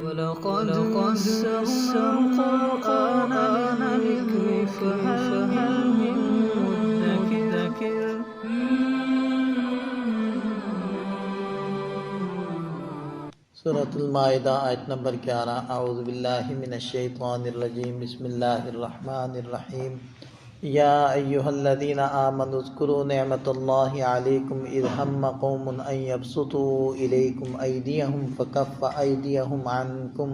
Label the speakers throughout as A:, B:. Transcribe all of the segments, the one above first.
A: وَلَقَدْ يَسَّرْنَا الْقُرْآنَ لِلذِّكْرِ فَهَلْ مِن مُّدَّكِرٍ
B: سورۃ المائدہ آیت نمبر 11۔ اعوذ باللہ من الشیطان الرجیم، بسم اللہ الرحمن الرحیم۔ یا ایہا الذین آمنوا اذکروا نعمت اللہ علیکم اذ ہم قوم ان یبسطوا الیکم ایدیہم فکف ایدیہم عنکم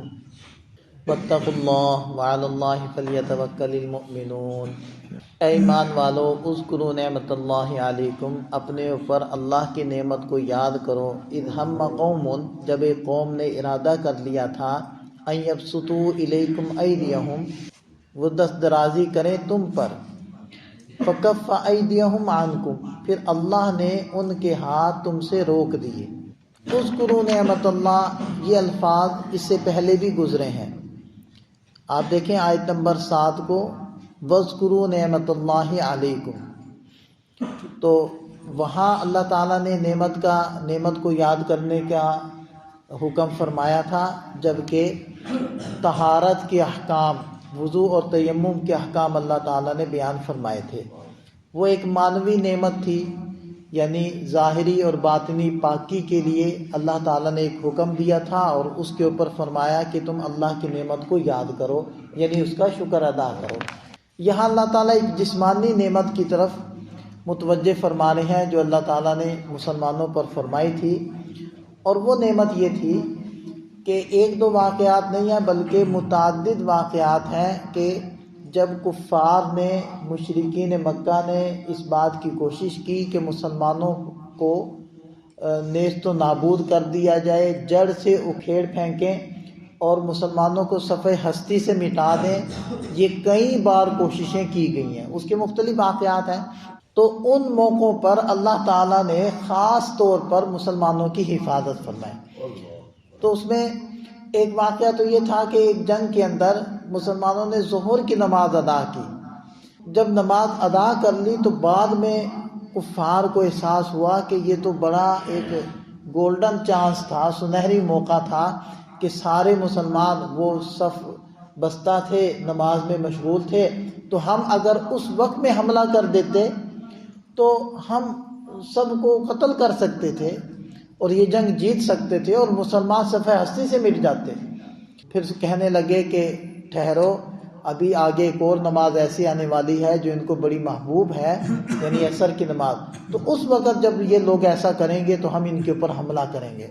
B: واتقوا اللہ وعلی اللہ فلیتوکل المؤمنون۔ اے ایمان والو، اذکروا نعمت اللہ علیکم، اپنے اوپر اللہ کی نعمت کو یاد کرو۔ اذ ہم قوم، جب ایک قوم نے ارادہ کر لیا تھا، ان یبسطوا الیکم ایدیہم، وہ دست درازی کریں تم پر، فکف ایدیہم عنکم، پھر اللہ نے ان کے ہاتھ تم سے روک دیے۔ اذکروا نعمت اللہ، یہ الفاظ اس سے پہلے بھی گزرے ہیں۔ آپ دیکھیں آیت نمبر 7 کو، وَاذْكُرُوا نعمت اللہ علیکم، تو وہاں اللہ تعالیٰ نے نعمت کو یاد کرنے کا حکم فرمایا تھا، جبکہ طہارت کے احکام، وضو اور تیمم کے احکام اللہ تعالیٰ نے بیان فرمائے تھے۔ وہ ایک معنوی نعمت تھی، یعنی ظاہری اور باطنی پاکی کے لیے اللہ تعالیٰ نے ایک حکم دیا تھا، اور اس کے اوپر فرمایا کہ تم اللہ کی نعمت کو یاد کرو، یعنی اس کا شکر ادا کرو۔ یہاں اللہ تعالیٰ ایک جسمانی نعمت کی طرف متوجہ فرما رہے ہیں جو اللہ تعالیٰ نے مسلمانوں پر فرمائی تھی، اور وہ نعمت یہ تھی کہ ایک دو واقعات نہیں ہیں بلکہ متعدد واقعات ہیں کہ جب کفار نے، مشرکین مکہ نے اس بات کی کوشش کی کہ مسلمانوں کو نیست و نابود کر دیا جائے، جڑ سے اکھیڑ پھینکیں اور مسلمانوں کو صفحہ ہستی سے مٹا دیں، یہ کئی بار کوششیں کی گئی ہیں، اس کے مختلف واقعات ہیں۔ تو ان موقعوں پر اللہ تعالیٰ نے خاص طور پر مسلمانوں کی حفاظت فرمائی۔ تو اس میں ایک واقعہ تو یہ تھا کہ ایک جنگ کے اندر مسلمانوں نے ظہر کی نماز ادا کی۔ جب نماز ادا کر لی تو بعد میں کفار کو احساس ہوا کہ یہ تو بڑا ایک گولڈن چانس تھا، سنہری موقع تھا کہ سارے مسلمان وہ صف بستہ تھے، نماز میں مشغول تھے، تو ہم اگر اس وقت میں حملہ کر دیتے تو ہم سب کو قتل کر سکتے تھے اور یہ جنگ جیت سکتے تھے اور مسلمان صفحہ ہستی سے مٹ جاتے۔ پھر کہنے لگے کہ ٹھہرو، ابھی آگے ایک اور نماز ایسی آنے والی ہے جو ان کو بڑی محبوب ہے، یعنی عصر کی نماز، تو اس وقت جب یہ لوگ ایسا کریں گے تو ہم ان کے اوپر حملہ کریں گے۔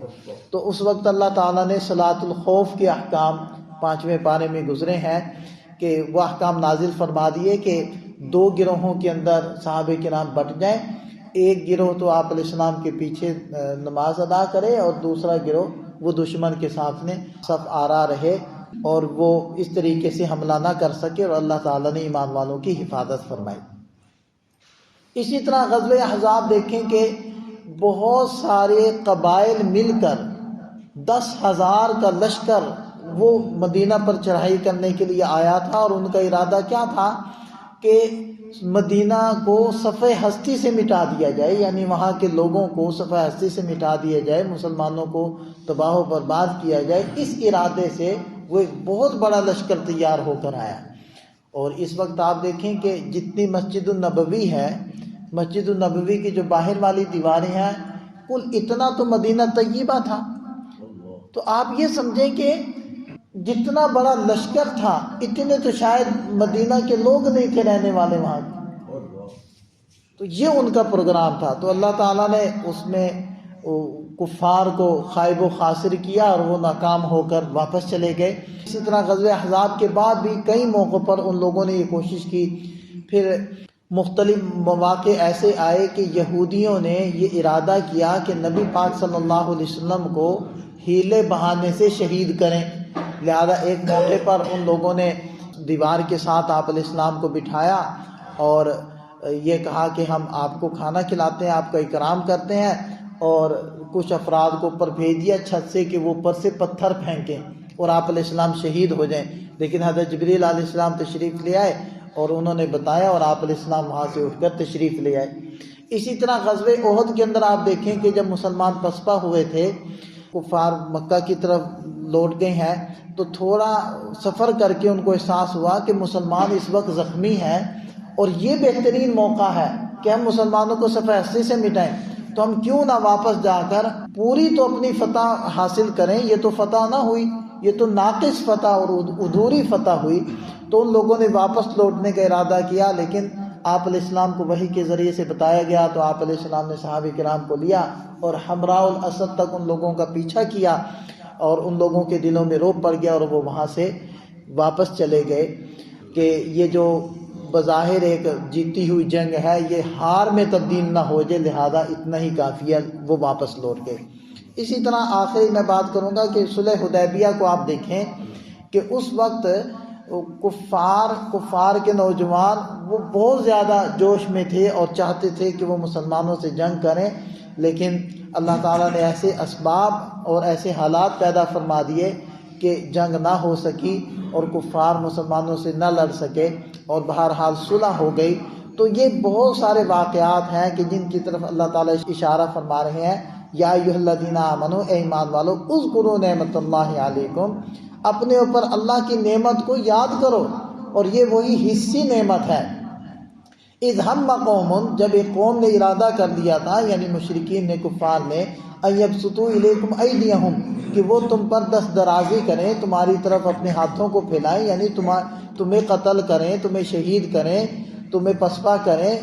B: تو اس وقت اللہ تعالیٰ نے صلاۃ الخوف کے احکام 5ویں پارے میں گزرے ہیں کہ وہ احکام نازل فرما دیے کہ 2 گروہوں کے اندر صحابہ کرام بٹ جائیں، ایک گروہ تو آپ علیہ السلام کے پیچھے نماز ادا کرے اور دوسرا گروہ وہ دشمن کے سامنے صف آرا رہے اور وہ اس طریقے سے حملہ نہ کر سکے، اور اللہ تعالیٰ نے ایمان والوں کی حفاظت فرمائی۔ اسی طرح غزوہ احزاب دیکھیں کہ بہت سارے قبائل مل کر 10,000 کا لشکر وہ مدینہ پر چڑھائی کرنے کے لیے آیا تھا، اور ان کا ارادہ کیا تھا کہ مدینہ کو صفحہ ہستی سے مٹا دیا جائے، یعنی وہاں کے لوگوں کو صفحہ ہستی سے مٹا دیا جائے، مسلمانوں کو تباہ و برباد کیا جائے۔ اس ارادے سے وہ ایک بہت بڑا لشکر تیار ہو کر آیا۔ اور اس وقت آپ دیکھیں کہ جتنی مسجد النبوی ہے، مسجد النبوی کی جو باہر والی دیواریں ہیں، کل اتنا تو مدینہ طیبہ تھا۔ تو آپ یہ سمجھیں کہ جتنا بڑا لشکر تھا، اتنے تو شاید مدینہ کے لوگ نہیں تھے رہنے والے وہاں۔ تو یہ ان کا پروگرام تھا، تو اللہ تعالیٰ نے اس میں کفار کو خائب و خاسر کیا اور وہ ناکام ہو کر واپس چلے گئے۔ اسی طرح غزوہ احزاب کے بعد بھی کئی موقعوں پر ان لوگوں نے یہ کوشش کی۔ پھر مختلف مواقع ایسے آئے کہ یہودیوں نے یہ ارادہ کیا کہ نبی پاک صلی اللہ علیہ وسلم کو ہیلے بہانے سے شہید کریں، لہذا ایک موقع پر ان لوگوں نے دیوار کے ساتھ آپ علیہ السلام کو بٹھایا اور یہ کہا کہ ہم آپ کو کھانا کھلاتے ہیں، آپ کا اکرام کرتے ہیں، اور کچھ افراد کو اوپر بھیج دیا چھت سے کہ وہ اوپر سے پتھر پھینکیں اور آپ علیہ السلام شہید ہو جائیں۔ لیکن حضرت جبریل علیہ السلام تشریف لے آئے اور انہوں نے بتایا، اور آپ علیہ السلام وہاں سے اٹھ کر تشریف لے آئے۔ اسی طرح غزوہ احد کے اندر آپ دیکھیں کہ جب مسلمان پسپا ہوئے تھے، کفار مکہ کی طرف لوٹ گئے ہیں تو تھوڑا سفر کر کے ان کو احساس ہوا کہ مسلمان اس وقت زخمی ہیں اور یہ بہترین موقع ہے کہ ہم مسلمانوں کو صفحہ ہستی سے مٹائیں، تو ہم کیوں نہ واپس جا کر پوری تو اپنی فتح حاصل کریں۔ یہ تو فتح نہ ہوئی، یہ تو ناقص فتح اور ادھوری فتح ہوئی۔ تو ان لوگوں نے واپس لوٹنے کا ارادہ کیا، لیکن آپ علیہ السلام کو وحی کے ذریعے سے بتایا گیا تو آپ علیہ السلام نے صحابہ کرام کو لیا اور حمراء الاسد تک ان لوگوں کا پیچھا کیا، اور ان لوگوں کے دلوں میں رعب پڑ گیا اور وہ وہاں سے واپس چلے گئے کہ یہ جو بظاہر ایک جیتی ہوئی جنگ ہے یہ ہار میں تبدیل نہ ہو جائے، لہذا اتنا ہی کافی ہے، وہ واپس لوٹ گئے۔ اسی طرح آخری میں بات کروں گا کہ صلح حدیبیہ کو آپ دیکھیں کہ اس وقت کفار کے نوجوان وہ بہت زیادہ جوش میں تھے اور چاہتے تھے کہ وہ مسلمانوں سے جنگ کریں، لیکن اللہ تعالیٰ نے ایسے اسباب اور ایسے حالات پیدا فرما دیے کہ جنگ نہ ہو سکی اور کفار مسلمانوں سے نہ لڑ سکے اور بہرحال صلح ہو گئی۔ تو یہ بہت سارے واقعات ہیں کہ جن کی طرف اللہ تعالیٰ اشارہ فرما رہے ہیں، یا ایھا الذین آمنوا، اے ایمان والو، اذکروا نعمت اللہ علیکم، اپنے اوپر اللہ کی نعمت کو یاد کرو، اور یہ وہی حصی نعمت ہے۔ اذ ہم قوم، جب ایک قوم نے ارادہ کر لیا تھا، یعنی مشرکین نے، کفار نے، ان یبسطوا الیکم ایدیہم، کہ وہ تم پر دست درازی کریں، تمہاری طرف اپنے ہاتھوں کو پھیلائیں، یعنی تمہیں قتل کریں، تمہیں شہید کریں، تمہیں پسپا کریں،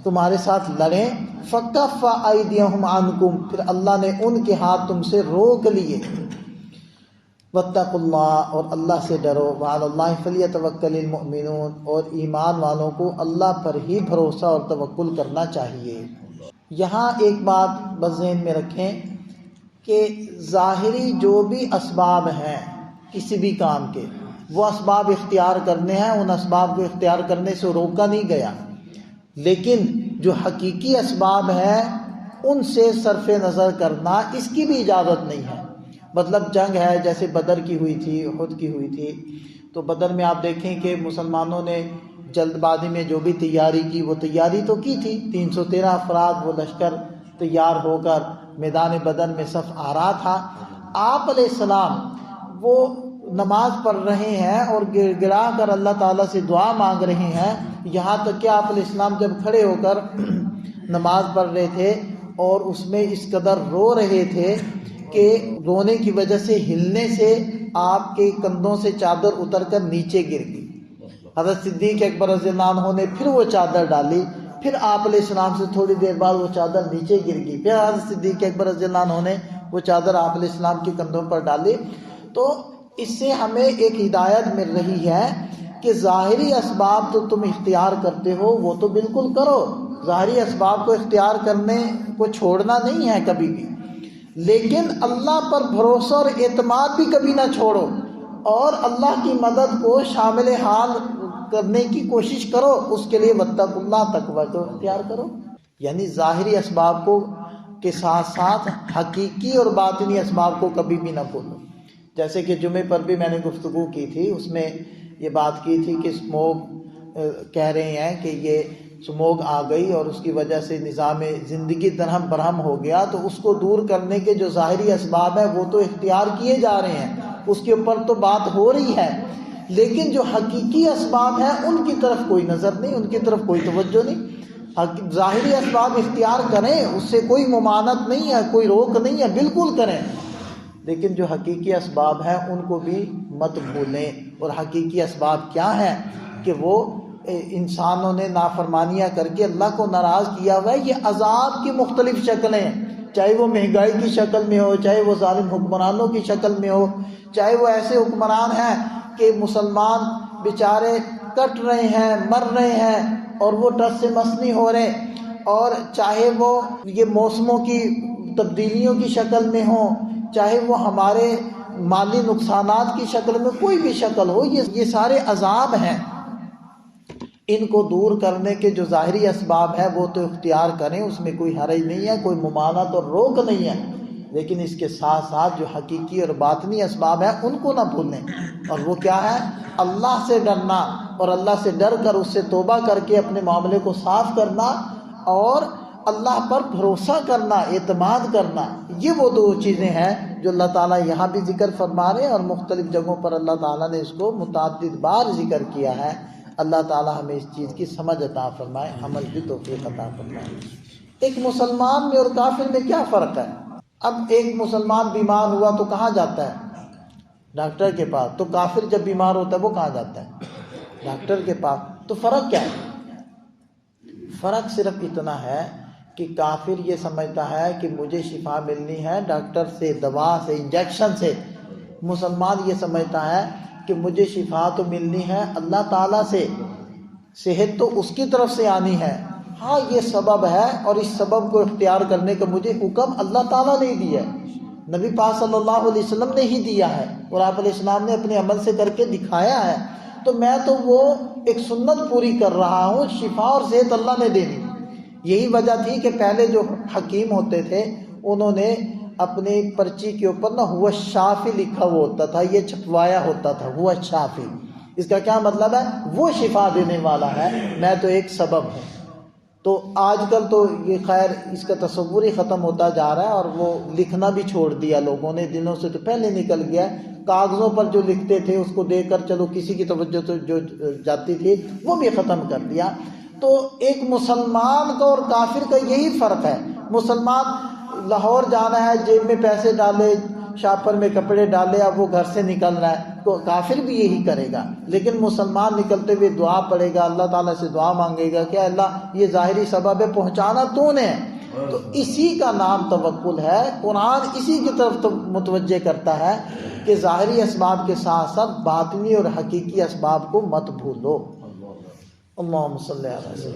B: تمہارے ساتھ لڑیں۔ فکف ایدیہم عنکم، پھر اللہ نے ان کے ہاتھ تم سے روک لیے۔ واتقوا اللہ، اور اللہ سے ڈرو۔ وعلی اللہ فلیتوکل المؤمنون، اور ایمان والوں کو اللہ پر ہی بھروسہ اور توکل کرنا چاہیے۔ یہاں ایک بات بس ذہن میں رکھیں کہ ظاہری جو بھی اسباب ہیں کسی بھی کام کے، وہ اسباب اختیار کرنے ہیں، ان اسباب کو اختیار کرنے سے روکا نہیں گیا، لیکن جو حقیقی اسباب ہیں ان سے صرف نظر کرنا، اس کی بھی اجازت نہیں ہے۔ مطلب جنگ ہے جیسے بدر کی ہوئی تھی، احد کی ہوئی تھی، تو بدر میں آپ دیکھیں کہ مسلمانوں نے جلد بازی میں جو بھی تیاری کی، وہ تیاری تو کی تھی، 313 افراد وہ لشکر تیار ہو کر میدان بدر میں صف آ رہا تھا۔ آپ علیہ السلام وہ نماز پڑھ رہے ہیں اور گر گرا کر اللہ تعالیٰ سے دعا مانگ رہے ہیں، یہاں تک کہ آپ علیہ السلام جب کھڑے ہو کر نماز پڑھ رہے تھے اور اس میں اس قدر رو رہے تھے کہ رونے کی وجہ سے، ہلنے سے آپ کے کندھوں سے چادر اتر کر نیچے گر گئی۔ حضرت صدیق اکبر رضی اللہ عنہ نے پھر وہ چادر ڈالی، پھر آپ علیہ السلام سے تھوڑی دیر بعد وہ چادر نیچے گر گئی، پھر حضرت صدیق اکبر رضی اللہ عنہ نے وہ چادر آپ علیہ السلام کے کندھوں پر ڈالی۔ تو اس سے ہمیں ایک ہدایت مل رہی ہے کہ ظاہری اسباب تو تم اختیار کرتے ہو وہ تو بالکل کرو، ظاہری اسباب کو اختیار کرنے کو چھوڑنا نہیں ہے کبھی بھی، لیکن اللہ پر بھروسہ اور اعتماد بھی کبھی نہ چھوڑو، اور اللہ کی مدد کو شامل حال کرنے کی کوشش کرو، اس کے لیے واتقوا اللہ، تقوی کو اختیار کرو۔ یعنی ظاہری اسباب کو کے ساتھ ساتھ حقیقی اور باطنی اسباب کو کبھی بھی نہ بھولو۔ جیسے کہ جمعے پر بھی میں نے گفتگو کی تھی، اس میں یہ بات کی تھی کہ اسموگ کہہ رہے ہیں کہ یہ اسموگ آ گئی اور اس کی وجہ سے نظام زندگی درہم برہم ہو گیا، تو اس کو دور کرنے کے جو ظاہری اسباب ہیں وہ تو اختیار کیے جا رہے ہیں، اس کے اوپر تو بات ہو رہی ہے، لیکن جو حقیقی اسباب ہیں ان کی طرف کوئی نظر نہیں، ان کی طرف کوئی توجہ نہیں۔ ظاہری اسباب اختیار کریں، اس سے کوئی ممانعت نہیں ہے، کوئی روک نہیں ہے، بالکل کریں، لیکن جو حقیقی اسباب ہیں ان کو بھی مت بھولیں۔ اور حقیقی اسباب کیا ہیں کہ وہ انسانوں نے نافرمانیاں کر کے اللہ کو ناراض کیا ہوا ہے۔ یہ عذاب کی مختلف شکلیں ہیں، چاہے وہ مہنگائی کی شکل میں ہو، چاہے وہ ظالم حکمرانوں کی شکل میں ہو، چاہے وہ ایسے حکمران ہیں کہ مسلمان بیچارے کٹ رہے ہیں، مر رہے ہیں اور وہ ٹس سے مس نہیں ہو رہے، اور چاہے وہ یہ موسموں کی تبدیلیوں کی شکل میں ہوں، چاہے وہ ہمارے مالی نقصانات کی شکل میں، کوئی بھی شکل ہو، یہ سارے عذاب ہیں۔ ان کو دور کرنے کے جو ظاہری اسباب ہیں وہ تو اختیار کریں، اس میں کوئی حرج نہیں ہے، کوئی ممانعت اور روک نہیں ہے، لیکن اس کے ساتھ ساتھ جو حقیقی اور باطنی اسباب ہیں ان کو نہ بھولیں۔ اور وہ کیا ہے؟ اللہ سے ڈرنا، اور اللہ سے ڈر کر اس سے توبہ کر کے اپنے معاملے کو صاف کرنا، اور اللہ پر بھروسہ کرنا، اعتماد کرنا، یہ وہ دو چیزیں ہیں جو اللہ تعالیٰ یہاں بھی ذکر فرما رہے ہیں اور مختلف جگہوں پر اللہ تعالیٰ نے اس کو متعدد بار ذکر کیا ہے۔ اللہ تعالیٰ ہمیں اس چیز کی سمجھ عطا فرمائے، عمل کی توفیق عطا فرمائے۔ ایک مسلمان میں اور کافر میں کیا فرق ہے؟ اب ایک مسلمان بیمار ہوا تو کہاں جاتا ہے؟ ڈاکٹر کے پاس۔ تو کافر جب بیمار ہوتا ہے وہ کہاں جاتا ہے؟ ڈاکٹر کے پاس۔ تو فرق کیا ہے؟ فرق صرف اتنا ہے کہ کافر یہ سمجھتا ہے کہ مجھے شفا ملنی ہے ڈاکٹر سے، دوا سے، انجیکشن سے۔ مسلمان یہ سمجھتا ہے کہ مجھے شفا تو ملنی ہے اللہ تعالیٰ سے، صحت تو اس کی طرف سے آنی ہے، ہاں یہ سبب ہے اور اس سبب کو اختیار کرنے کا مجھے حکم اللہ تعالیٰ نے دیا ہے، نبی پاک صلی اللہ علیہ وسلم نے ہی دیا ہے اور آپ علیہ السلام نے اپنے عمل سے کر کے دکھایا ہے۔ تو میں تو وہ ایک سنت پوری کر رہا ہوں، شفا اور صحت اللہ نے دینی۔ یہی وجہ تھی کہ پہلے جو حکیم ہوتے تھے انہوں نے اپنی پرچی کے اوپر نا ہوا شافی لکھا ہوا ہوتا تھا، یہ چھپوایا ہوتا تھا، ہوا شافی۔ اس کا کیا مطلب ہے؟ وہ شفا دینے والا ہے، میں تو ایک سبب ہوں۔ تو آج کل تو یہ خیر اس کا تصور ہی ختم ہوتا جا رہا ہے اور وہ لکھنا بھی چھوڑ دیا لوگوں نے، دنوں سے تو پہلے نکل گیا۔ کاغذوں پر جو لکھتے تھے اس کو دیکھ کر چلو کسی کی توجہ تو جو جاتی تھی وہ بھی ختم کر دیا۔ تو ایک مسلمان کا اور کافر کا یہی فرق ہے۔ مسلمان لاہور جانا ہے، جیب میں پیسے ڈالے، شاپر میں کپڑے ڈالے، اب وہ گھر سے نکل رہا ہے، تو کافر بھی یہی کرے گا۔ لیکن مسلمان نکلتے ہوئے دعا پڑھے گا، اللہ تعالیٰ سے دعا مانگے گا کہ اللہ یہ ظاہری سبب ہے، پہنچانا تو نے۔ تو اسی کا نام توکل ہے۔ قرآن اسی کی طرف متوجہ کرتا ہے کہ ظاہری اسباب کے ساتھ ساتھ باطنی اور حقیقی اسباب کو مت بھولو۔ اللہم صلی علی وسلم۔